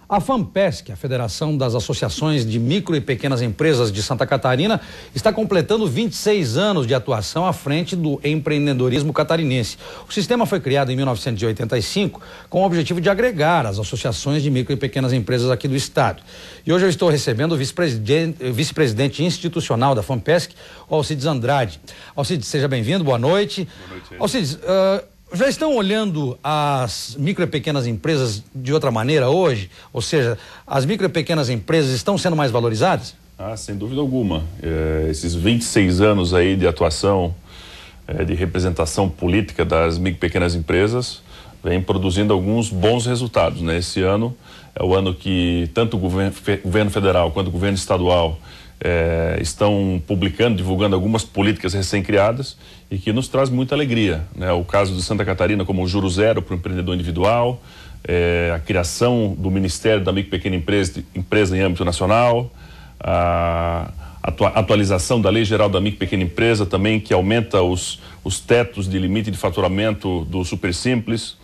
A FAMPESC, a Federação das Associações de Micro e Pequenas Empresas de Santa Catarina, está completando 26 anos de atuação à frente do empreendedorismo catarinense. O sistema foi criado em 1985 com o objetivo de agregar as associações de micro e pequenas empresas aqui do estado. E hoje eu estou recebendo o vice-presidente institucional da FAMPESC, Alcides Andrade. Alcides, seja bem-vindo, boa noite. Boa noite. Alcides, já estão olhando as micro e pequenas empresas de outra maneira hoje? Ou seja, as micro e pequenas empresas estão sendo mais valorizadas? Sem dúvida alguma. Esses 26 anos aí de atuação, de representação política das micro e pequenas empresas, vem produzindo alguns bons resultados, né? Esse ano é o ano que tanto o governo federal quanto o governo estadual estão publicando, divulgando algumas políticas recém-criadas e que nos traz muita alegria, né? O caso de Santa Catarina como o Juro Zero para o empreendedor individual, a criação do Ministério da Micro e Pequena Empresa em âmbito nacional, a atualização da Lei Geral da Micro e Pequena Empresa também, que aumenta os tetos de limite de faturamento do Super Simples.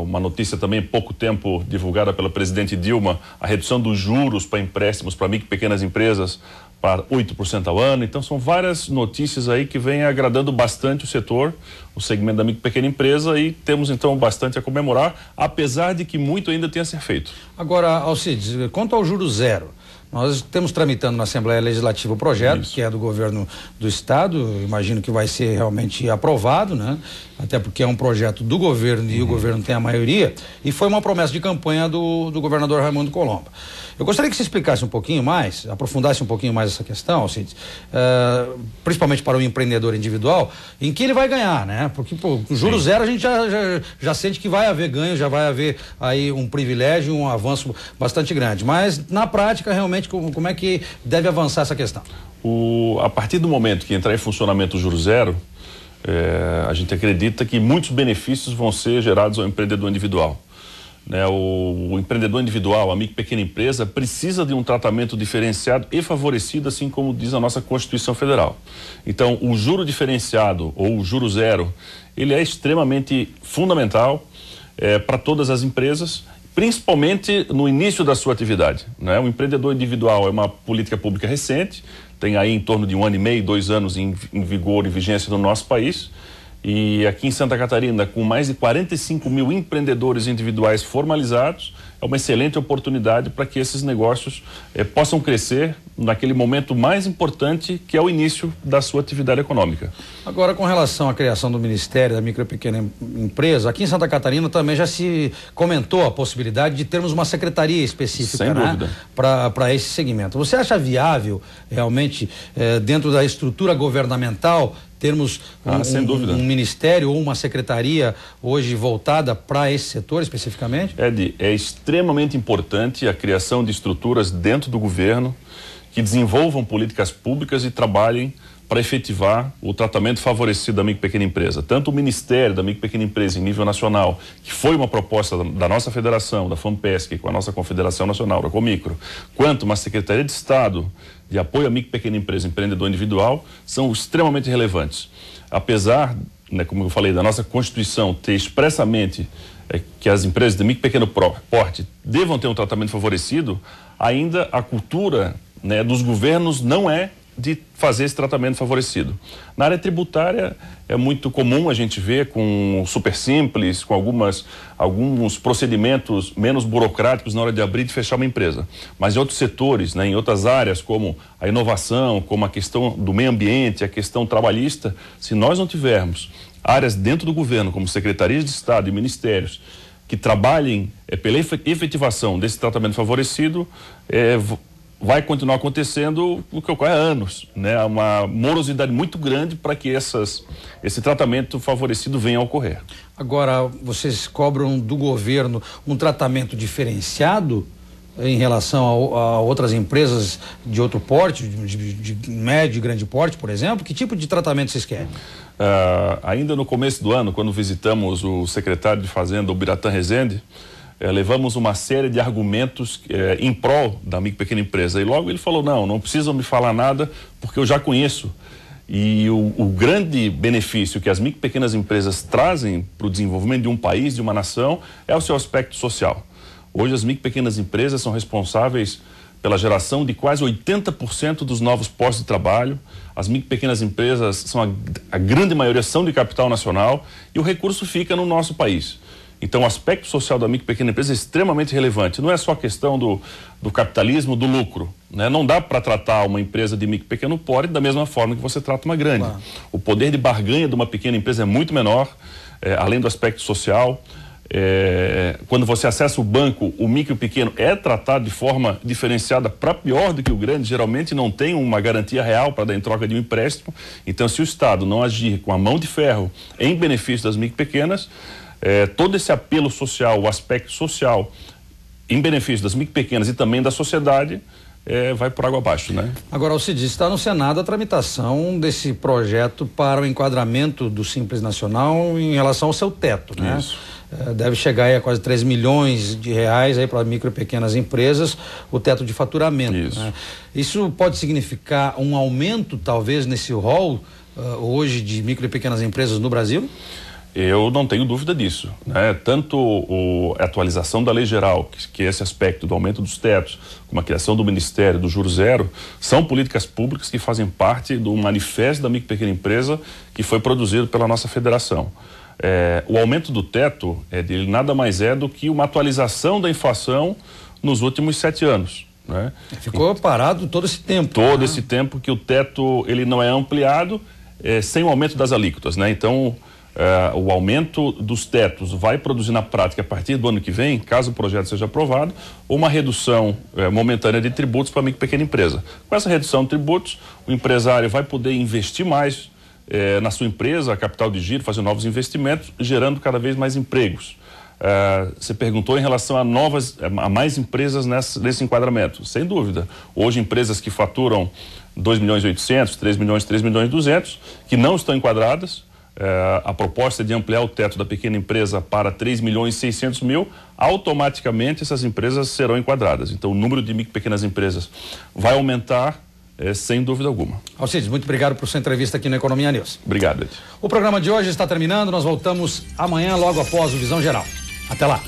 Uma notícia também há pouco tempo divulgada pela presidente Dilma, a redução dos juros para empréstimos para micro e pequenas empresas para 8% ao ano. Então são várias notícias aí que vêm agradando bastante o setor, o segmento da micro e pequena empresa, e temos então bastante a comemorar, apesar de que muito ainda tem a ser feito. Agora, Alcides, quanto ao Juro Zero, nós estamos tramitando na Assembleia Legislativa o projeto, que é do governo do estado. Eu imagino que vai ser realmente aprovado, né? Até porque é um projeto do governo e o governo tem a maioria, e foi uma promessa de campanha do governador Raimundo Colombo. Eu gostaria que você explicasse um pouquinho mais, aprofundasse um pouquinho mais essa questão, Alcides, principalmente para o empreendedor individual, em que ele vai ganhar, né? Porque, pô, o Juro Zero a gente já sente que vai haver ganho, já vai haver aí um privilégio, um avanço bastante grande. Mas, na prática, realmente, como é que deve avançar essa questão? A partir do momento que entrar em funcionamento o Juro Zero, a gente acredita que muitos benefícios vão ser gerados ao empreendedor individual. Né, o empreendedor individual, a micro e pequena empresa, precisa de um tratamento diferenciado e favorecido, assim como diz a nossa Constituição Federal. Então, o juro diferenciado ou o Juro Zero, ele é extremamente fundamental para todas as empresas, principalmente no início da sua atividade, né? O empreendedor individual é uma política pública recente, tem aí em torno de 1 ano e meio, 2 anos em vigor e vigência no nosso país. E aqui em Santa Catarina, com mais de 45 mil empreendedores individuais formalizados, é uma excelente oportunidade para que esses negócios possam crescer naquele momento mais importante, que é o início da sua atividade econômica. Agora, com relação à criação do Ministério da Micro e Pequena Empresa, aqui em Santa Catarina também já se comentou a possibilidade de termos uma secretaria específica, sem dúvida, né, para esse segmento. Você acha viável, realmente, dentro da estrutura governamental, termos um ministério ou uma secretaria hoje voltada para esse setor especificamente? Ed, é extremamente importante a criação de estruturas dentro do governo que desenvolvam políticas públicas e trabalhem para efetivar o tratamento favorecido da micro e pequena empresa. Tanto o Ministério da Micro e Pequena Empresa em nível nacional, que foi uma proposta da nossa federação, da FAMPESC, com a nossa Confederação Nacional da Comicro, quanto uma Secretaria de Estado de apoio à micro e pequena empresa, empreendedor individual, são extremamente relevantes. Apesar, né, como eu falei, da nossa Constituição ter expressamente que as empresas de micro e pequeno porte devam ter um tratamento favorecido, ainda a cultura, né, dos governos não é de fazer esse tratamento favorecido. Na área tributária é muito comum a gente ver com Super Simples, com alguns procedimentos menos burocráticos na hora de abrir e de fechar uma empresa. Mas em outros setores, né, em outras áreas, como a inovação, como a questão do meio ambiente, a questão trabalhista, se nós não tivermos áreas dentro do governo, como secretarias de Estado e ministérios, que trabalhem pela efetivação desse tratamento favorecido, vai continuar acontecendo o que ocorre há anos, né? Uma morosidade muito grande para que esse tratamento favorecido venha a ocorrer. Agora, vocês cobram do governo um tratamento diferenciado em relação a outras empresas de outro porte, de médio e grande porte, por exemplo? Que tipo de tratamento vocês querem? Ainda no começo do ano, quando visitamos o secretário de Fazenda, o Biratã Rezende, levamos uma série de argumentos em prol da micro e pequena empresa. E logo ele falou, não precisam me falar nada, porque eu já conheço. E o grande benefício que as micro e pequenas empresas trazem para o desenvolvimento de um país, de uma nação, é o seu aspecto social. Hoje as micro e pequenas empresas são responsáveis pela geração de quase 80% dos novos postos de trabalho. As micro e pequenas empresas são a grande maioria são de capital nacional e o recurso fica no nosso país. Então o aspecto social da micro e pequena empresa é extremamente relevante. Não é só questão do capitalismo, do lucro, né? Não dá para tratar uma empresa de micro e pequeno porte da mesma forma que você trata uma grande. Claro. O poder de barganha de uma pequena empresa é muito menor, além do aspecto social. Quando você acessa o banco, o micro e pequeno é tratado de forma diferenciada para pior do que o grande. Geralmente não tem uma garantia real para dar em troca de um empréstimo. Então, se o Estado não agir com a mão de ferro em benefício das micro e pequenas, todo esse apelo social, o aspecto social em benefício das micro e pequenas e também da sociedade, vai por água abaixo, né? Agora, Alcides, está no Senado a tramitação desse projeto para o enquadramento do Simples Nacional em relação ao seu teto, né? Isso. Deve chegar aí a quase 3 milhões de reais aí para micro e pequenas empresas, o teto de faturamento. Isso. Né? Isso pode significar um aumento, talvez, nesse rol hoje de micro e pequenas empresas no Brasil? Eu não tenho dúvida disso, né? Tanto a atualização da lei geral, que esse aspecto do aumento dos tetos, como a criação do Ministério do Juro Zero, são políticas públicas que fazem parte do manifesto da micro e pequena empresa que foi produzido pela nossa federação. O aumento do teto dele nada mais é do que uma atualização da inflação nos últimos 7 anos. Né? Ficou parado todo esse tempo. Todo esse tempo que o teto ele não é ampliado sem o aumento das alíquotas, né? Então, o aumento dos tetos vai produzir na prática a partir do ano que vem, caso o projeto seja aprovado, uma redução momentânea de tributos para a micro e pequena empresa. Com essa redução de tributos, o empresário vai poder investir mais na sua empresa, capital de giro, fazer novos investimentos, gerando cada vez mais empregos. Você perguntou em relação a mais empresas nesse enquadramento. Sem dúvida. Hoje, empresas que faturam 2.800.000, 3.200.000, que não estão enquadradas. A proposta é de ampliar o teto da pequena empresa para 3.600.000, automaticamente essas empresas serão enquadradas. Então, o número de micro e pequenas empresas vai aumentar, sem dúvida alguma. Alcides, muito obrigado por sua entrevista aqui no Economia News. Obrigado, Ed. O programa de hoje está terminando, nós voltamos amanhã logo após o Visão Geral. Até lá.